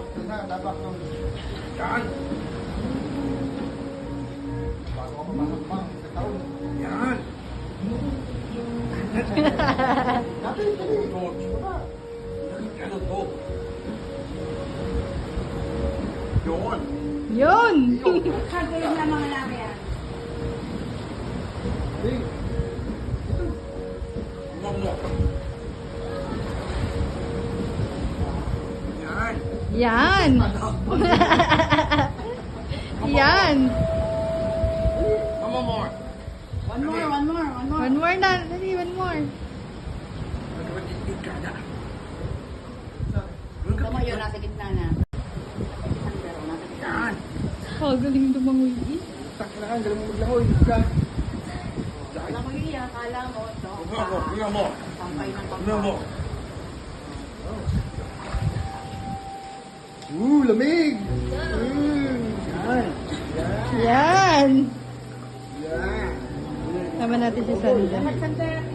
Ito na, tabak ng... Yan. Bago ako pumasok pang sa taon. Yan. Dati, dali. Coach. Ano to? Yun. Yun! Kagawin na mga laki yan. Hey, Huwag mo. Yan. Yan! Yan! Come on more. One more. One more na. Dali, one more. Tumayo, nasa gitna na. Pero nasa gitna. Yan. Oh, galing tumangoy. tak na kan, galing mo maglahoy. Ka. Alam mo yun, akala mo, ito. Huwag mo. Sampay ng Huwag mo. Lamig! Yan. Yan! Yan. Tama natin si Sandra. Sandra.